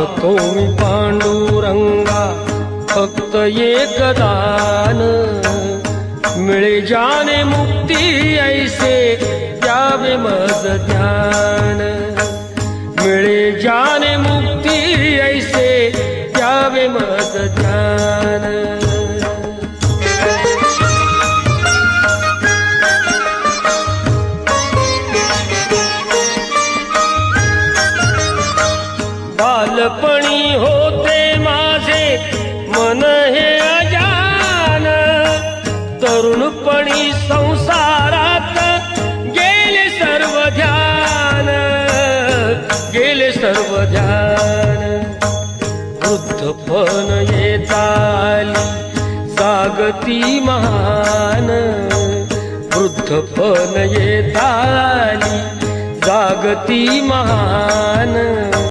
मागतो मी पांडुरंगा फक्त एक दान, मिळे जाने मुक्ती ऐसे द्यावे मज ज्ञान, मिळे जाने मुक्ती ऐसे द्यावे मज ज्ञान। बालपणी होते माझे मन हे अजान, तरुणपणी संसारात गेले सर्व ध्यान, गेले सर्व ध्यान। वृद्धपण येत आली जागती महान, वृद्धपण येत आली जागती महान।